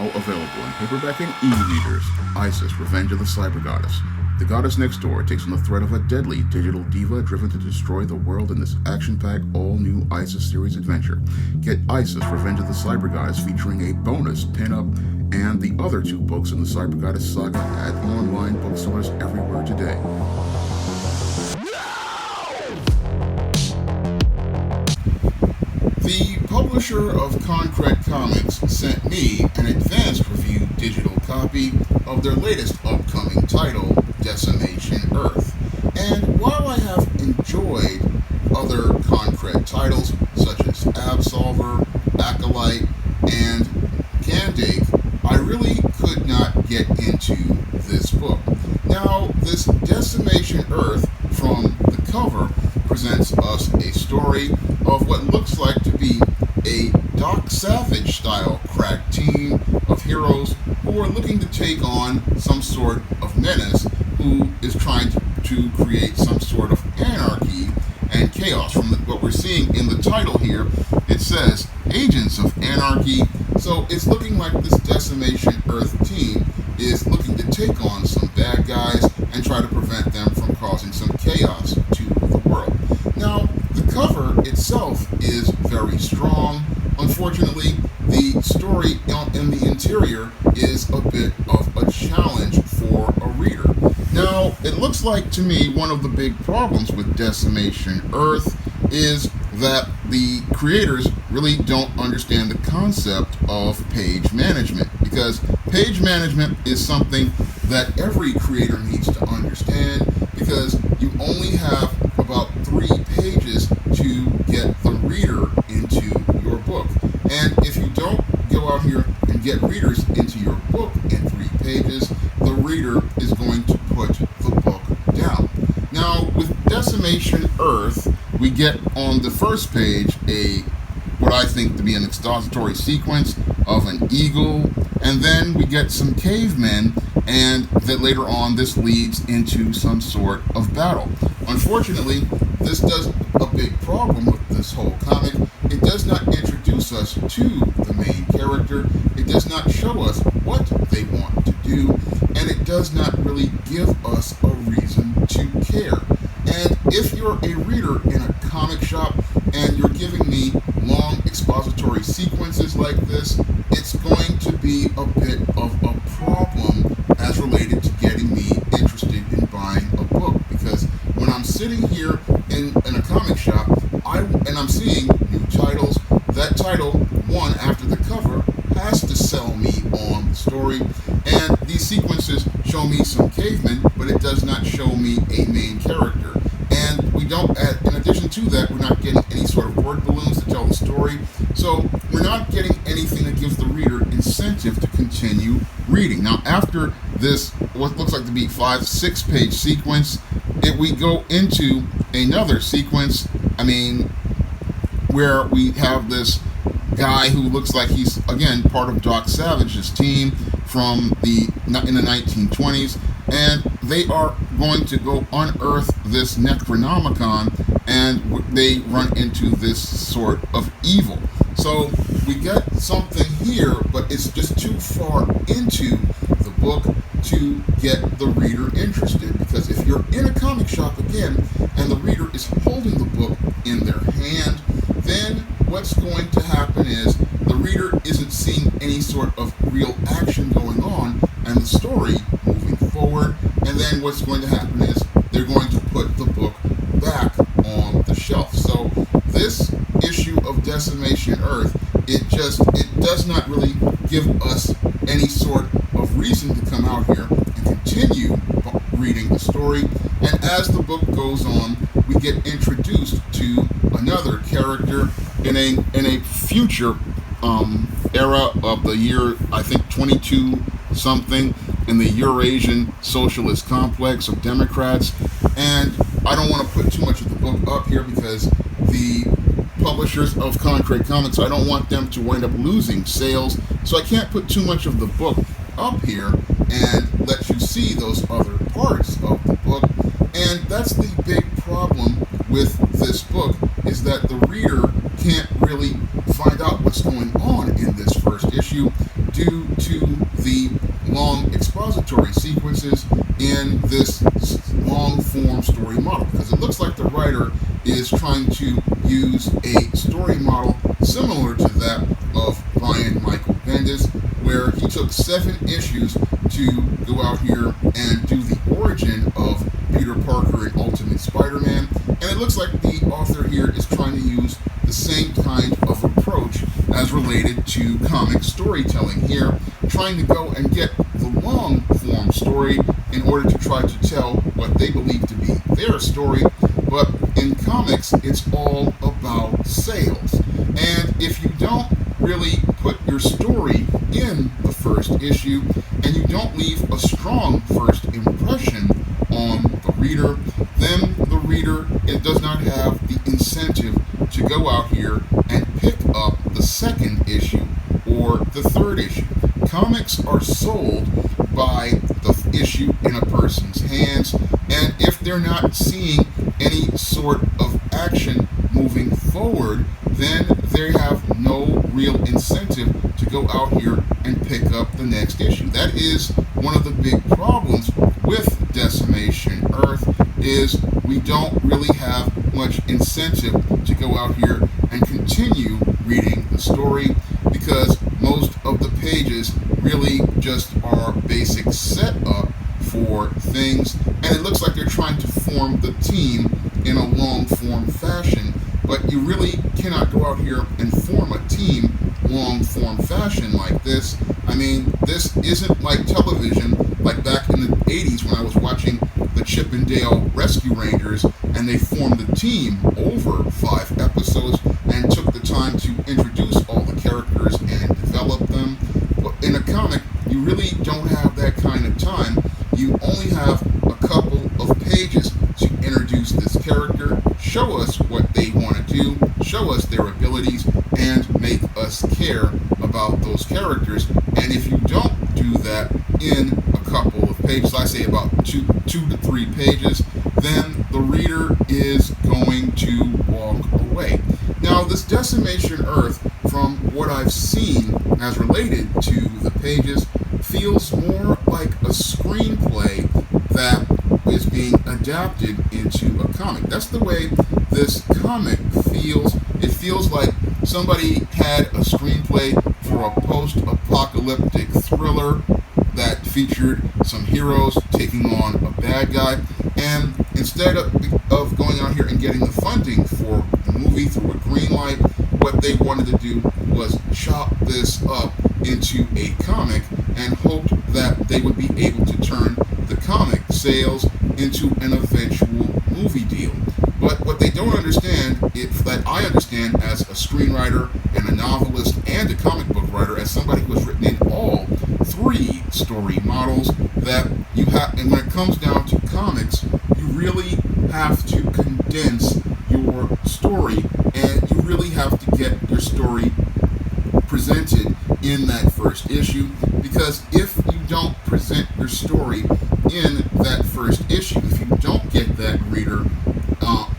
now available in paperback and e-readers. Isis, Revenge of the Cyber Goddess. The goddess next door takes on the threat of a deadly digital diva driven to destroy the world in this action-packed, all-new Isis series adventure. Get Isis, Revenge of the Cyber Goddess featuring a bonus pin-up and the other 2 books in the Cyber Goddess saga at online bookstores everywhere today. The publisher of Konkret Comics sent me an advanced review digital copy of their latest upcoming title, Decimation Earth. And while I have enjoyed other Konkret titles such as Absolver, Acolyte, and Gandake, I really could not get into this book. Now, this Decimation Earth, from the cover, presents us a story of what looks like to be a Doc Savage style crack team of heroes who are looking to take on some sort of menace who is trying to create some sort of anarchy and chaos. From what we're seeing in the title here, it says Agents of Anarchy. So it's looking like this Decimation Earth team is looking to take on some bad guys and try to prevent them from causing some chaos to the world. Now, the cover itself is very strong. Unfortunately, the story in the interior is a bit of a challenge for a reader. Now, it looks like to me one of the big problems with Decimation Earth is that the creators really don't understand the concept of page management, because page management is something that every creator needs to understand, because you only have about 3 pages to get the reader into your book. And if you don't go out here and get readers into your book in 3 pages, the reader is going to put the book down. Now, with Decimation Earth, we get on the first page what I think to be an expository sequence of an eagle, and then we get some cavemen, and that later on this leads into some sort of battle. Unfortunately, this does a big problem with this whole comic. It does not introduce us to the main character. It does not show us what they want to do, and it does not really give us a reason to care. And if you're a reader in a comic shop and you're giving me long expository sequences like this, it's going to be a bit of a problem as related to getting me interested in buying a book. Because when I'm sitting here in a comic shop and I'm seeing new titles, that title, one after the cover, has to sell me on the story. And these sequences show me some cavemen, but it does not show me a main character. And we don't, in addition to that, we're not getting any sort of word balloons to tell the story. So we're not getting anything that gives the reader incentive to continue reading. Now, after this, what looks like to be 5-6 page sequence, we go into another sequence, where we have this guy who looks like he's, again, part of Doc Savage's team in the 1920s, and they are going to go unearth this Necronomicon, and they run into this sort of evil. So we get something here, but it's just too far into the book to get the reader interested, because if you're in a comic shop again and the reader is holding the book in their hand, then what's going to happen is the reader isn't seeing any sort of real action going on and the story moving forward, and then what's going to happen is they're going to put the book back on the shelf. So this issue of Decimation Earth, it does not really give us any sort of reason to come out here and continue reading the story. And as the book goes on, we get introduced to another character in a future era of the year, I think 22 something, in the Eurasian Socialist Complex of Democrats. And I don't want to put too much of the book up here because the publishers of Konkret Comics, I don't want them to wind up losing sales, so I can't put too much of the book up here and let you see those other parts of the book. And that's the big problem with this book, is that the reader can't really find out what's going on in this first issue due to the long expository sequences in this long form story model, because it looks like the writer is trying to use a story model similar to that of Brian Michael Bendis, where he took 7 issues to go out here and do the origin of Peter Parker in Ultimate Spider-Man, and it looks like the author here is trying to use the same kind of approach as related to comic storytelling here, trying to go and get the long form story in order to try to tell what they believe to be their story. But in comics, it's all about sales. And if you don't really put your story in the first issue, and you don't leave a strong first impression on the reader, then the reader, it does not have the incentive to go out here and pick up the second issue or the third issue. Comics are sold by the issue in a person's hands, and if they're not seeing any sort of action moving forward, then they have no real incentive to go out here and pick up the next issue. That is one of the big problems with Decimation Earth, is we don't really have much incentive to go out here and continue reading the story, because most of the pages really just are basic setup for things, and it looks like they're trying to form the team in a long form fashion, but you really cannot go out here and form a team long form fashion like this. I mean, this isn't like television, like back in the 80s when I was watching the Chip and Dale Rescue Rangers, and they formed a team over 5 episodes and took the time to introduce all the characters and develop them. But in a comic, you really don't have that kind of time. You only have a couple of pages to introduce this character, show us what they want to do, show us their abilities, and make us care about those characters. And if you don't do that in a couple of pages, I say about two to 3 pages, then the reader is going to walk away. Now, this Decimation Earth, from what I've seen as related to the pages, feels more like a screenplay that is being adapted into a comic. That's the way this comic feels. It feels like somebody had a screenplay for a post-apocalyptic thriller that featured some heroes taking on a bad guy, and instead of going out here and getting the funding for the movie through a green light, what they wanted to do was chop this up into a comic and hoped that they would be able to turn the comic sales into an eventual movie deal. But what they don't understand, that I understand as a screenwriter and a novelist and a comic book writer, as somebody who has written in all 3 story models, that you have, and when it comes down to comics, you really have to condense your story, and you really have to get your story presented in that first issue, because if you don't present your story in that first issue, if you don't get that reader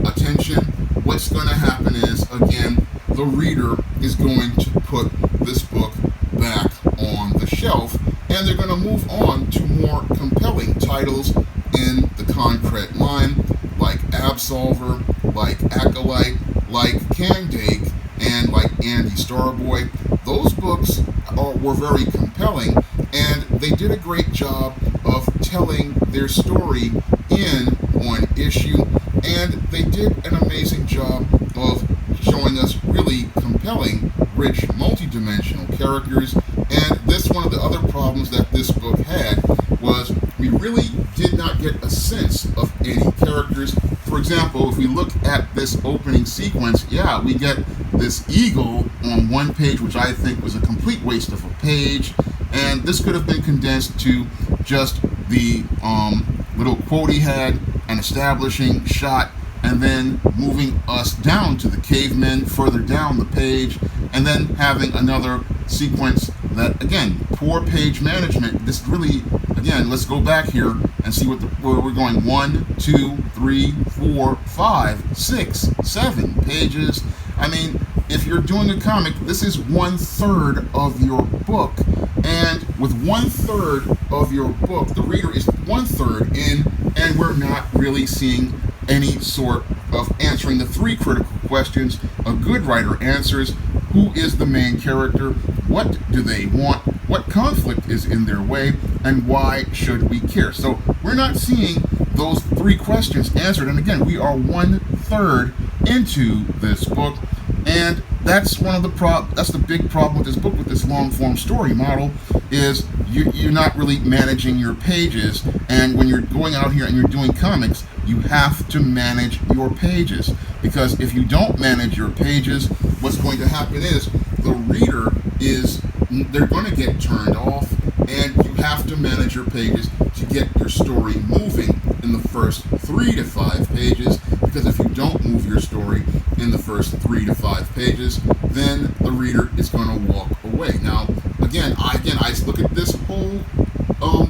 attention, what's going to happen is, again, the reader is going to put this book back on the shelf, and they're going to move on to more compelling titles in the Konkret line, like Absolver, like Acolyte, like Candake, and like Andy Starboy. Those books were very compelling, and they did a great job of telling their story in one issue, and they did an amazing job of showing us really compelling, rich, multi-dimensional characters. And this, one of the other problems that this book had, was we really did not get a sense of any characters. For example, if we look at this opening sequence, we get this eagle on one page, which I think was a complete waste of a page, and this could have been condensed to just the little quote he had, an establishing shot, and then moving us down to the cavemen further down the page, and then having another sequence that, again, poor page management. This really, again, let's go back here and see where we're going. 1, 2, 3, 4, 5, 6, 7 pages. I mean, if you're doing a comic, this is 1/3 of your book. And with 1/3 of your book, the reader is 1/3 in, and we're not really seeing any sort of answering the 3 critical questions a good writer answers. Who is the main character? What do they want? What conflict is in their way? And why should we care? So we're not seeing those 3 questions answered. And again, we are 1/3 into this book. And that's that's the big problem with this book, with this long form story model, is you're not really managing your pages. And when you're going out here and you're doing comics, you have to manage your pages, because if you don't manage your pages, what's going to happen is they're going to get turned off, and you have to manage your pages to get your story moving in the first 3 to 5 pages, because if you don't move your story in the first 3 to 5 pages, then the reader is going to walk away. Now, again, I look at this whole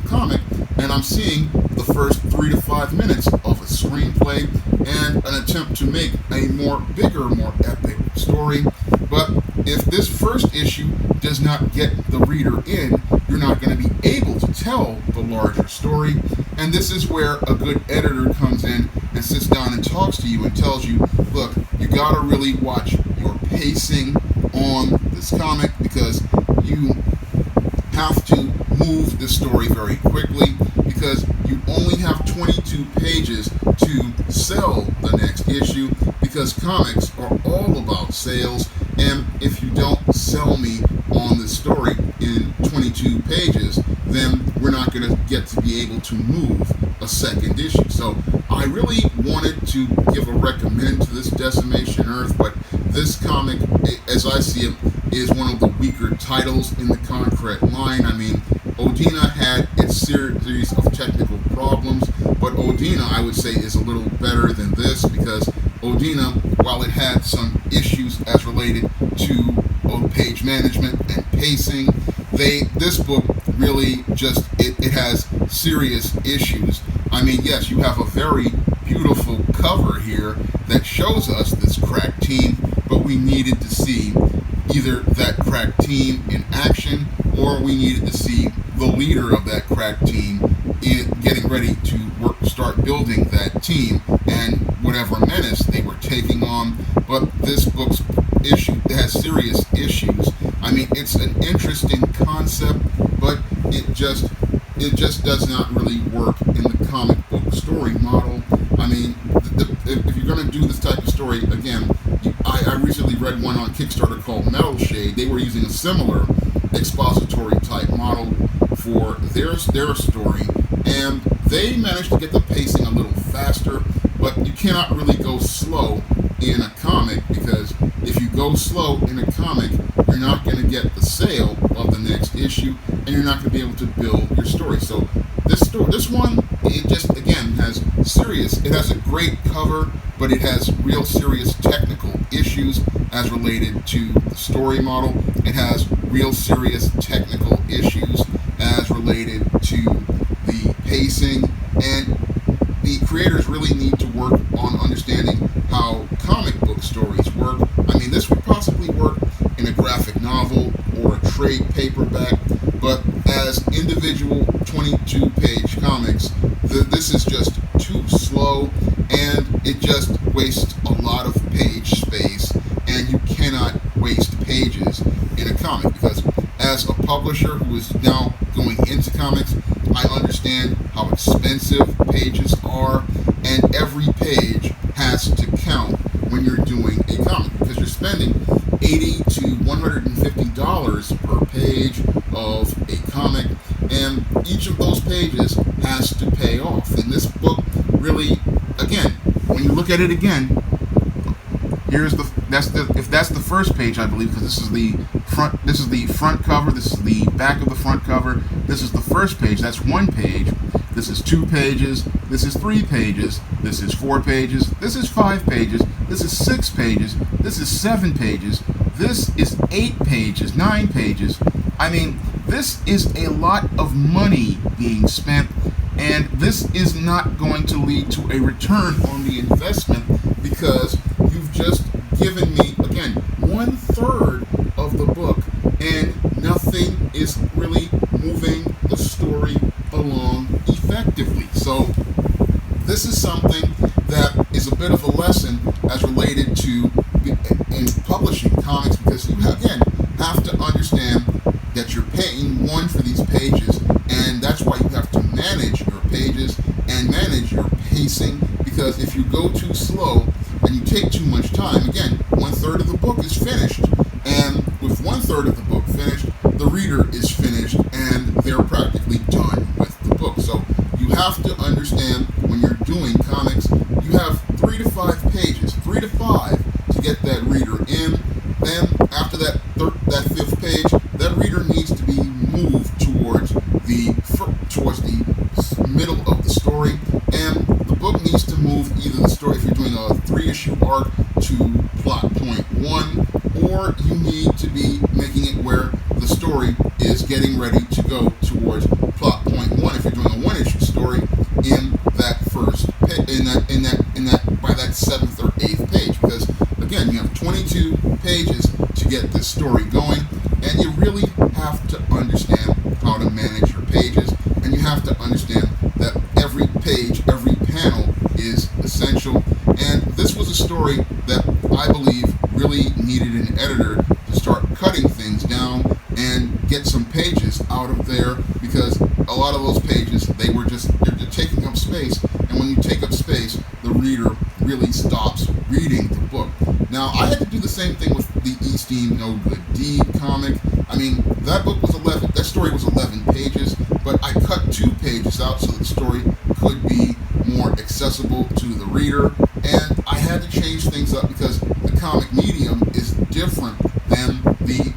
comic, and I'm seeing the first 3 to 5 minutes of a screenplay and an attempt to make a bigger, more epic story. But if this first issue does not get the reader in, you're not going to be able to tell the larger story. And this is where a good editor comes in and sits down and talks to you and tells you, look, you got to really watch your pacing on this comic, because you have to move the story very quickly, because you only have 22 pages to sell the next issue, because comics are all about sales. And if you don't sell me on this story in 22 pages, then we're not going to get to be able to move a second issue. So I really wanted to give a recommend to this Decimation Earth, but this comic, as I see it, is one of the weaker titles in the Konkret line. I mean, Odina had its series of technical problems, but Odina, I would say, is a little better than this, because Odina, while it had some issues as related to page management and pacing, this book really just, it has serious issues. I mean, yes, you have a very beautiful cover here that shows us this crack team, but we needed to see either that crack team in action, or we needed to see the leader of that crack team getting ready to start building that team and whatever menace they were taking on. But this book's issue has serious issues. I mean, it's an interesting concept, but it just does not really work in the comic book story model. I mean, if you're going to do this type of story, again, I recently read one on Kickstarter called Metal Shade. They were using a similar expository type model for their story, and they managed to get the pacing a little faster, but you cannot really go slow in a comic, because if you go slow in a comic, you're not going to get the sale of the next issue, and you're not going to be able to build your story. So this one, it just, again, it has a great cover, but it has real serious technical issues as related to the story model. It has real serious technical issues as related to the pacing, and the creators really need to work on understanding how comic book stories work. I mean, this would possibly work in a graphic novel or a trade paperback, but as individual 22-page comics, this is just too slow, and it just wastes a lot of page space, and you cannot waste pages in a comic, because as a publisher who is now going into comics, I understand how expensive pages are, and every page has to count when you're doing a comic, because you're spending $80 to $150 per page of a comic, and each of those pages has to pay off. And this book really, again, when you look at it again, if that's the first page, I believe, because this is the front cover, this is the back of the front cover, this is the first page, that's one page, this is 2 pages, this is 3 pages, this is 4 pages, this is 5 pages, this is 6 pages, this is 7 pages, this is 8 pages, 9 pages. I mean, this is a lot of money being spent, and this is not going to lead to a return on the investment, because you've just given me, again, 1/3 of the book and nothing is really moving the story along effectively. So this is something that is a bit of a lesson as related to in publishing comics, because you again have to understand that you're paying one for these pages, and that's why you have to manage your pages and manage your pacing, because if you go too slow and you take too much time, again, 1/3 of the book is finished, and with 1/3 of the book finished, the reader is finished and they're practically done with the book. So you have to understand when you're doing comics, you have 3 to 5 pages, 3 to 5 to get that reader in. Then after that fifth page, that reader needs to be moved towards the middle of the story, and the book needs to move either the story, if you're doing a 3-issue arc, to plot point 1, or you need to be making it where the story is getting ready to go towards plot point 1 if you're doing a 1-issue story in that first by that 7th or 8th page, because again, you have 22 pages to get this story going, and you really have to understand how to manage your pages, and you have to understand that every page, every panel is essential. And this was a story that I believe really needed an editor to start cutting things down and get some pages out of there, because a lot of those pages, they're taking up space, and when you take up space, the reader really stops reading the book. Now, I had to do the same thing with the Esteem No Good Deed comic. I mean, that story was 11 pages, but I cut 2 pages out so the story could be more accessible to the reader, and I had to change things up because the comic medium is different than the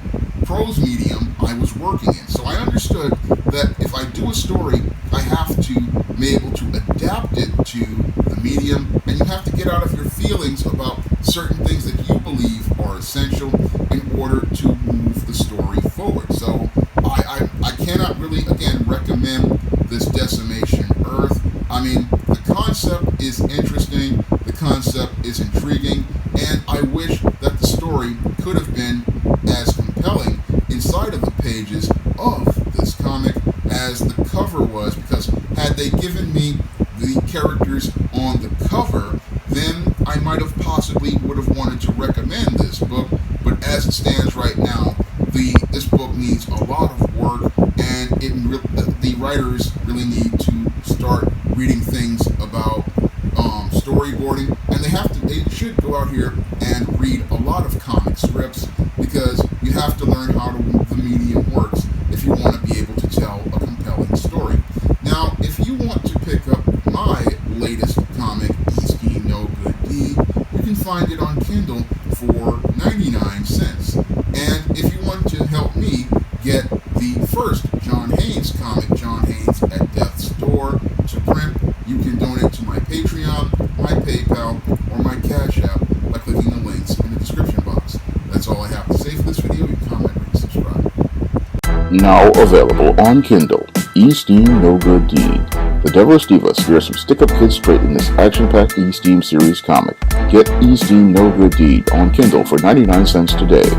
prose medium I was working in. So I understood that if I do a story, I have to be able to adapt it to the medium, and you have to get out of your feelings about certain things that you believe are essential in order to move the story forward. So I cannot really, again, recommend this Decimation Earth. I mean, the concept is interesting, the concept is intriguing, and I wish that the story could have been as compelling inside of the pages of this comic as the cover was, because had they given me the characters on the cover, then I might have possibly would have wanted to recommend this book. But as it stands right now, this book needs a lot of work, and the writers really need to start reading things about storyboarding, and they should go out here and read a lot of comic strips, because you have to learn how the medium works if you want to be able to tell a compelling story. Now, if you want to pick up my latest comic, Esteem No Good Deed, you can find it on Kindle for 99 cents. And if you want to help me get the first John Haynes comic, John Haynes at Death's Door, to print, you can donate to my Patreon, my PayPal, or my Cash App by clicking the links in the description box. That's all I have to say for this video. You can comment, rate, and subscribe. Now available on Kindle, Esteem No Good Deed. The Devilish Diva scares some stick-up kids straight in this action-packed Esteem series comic. Get Esteem No Good Deed on Kindle for 99 cents today.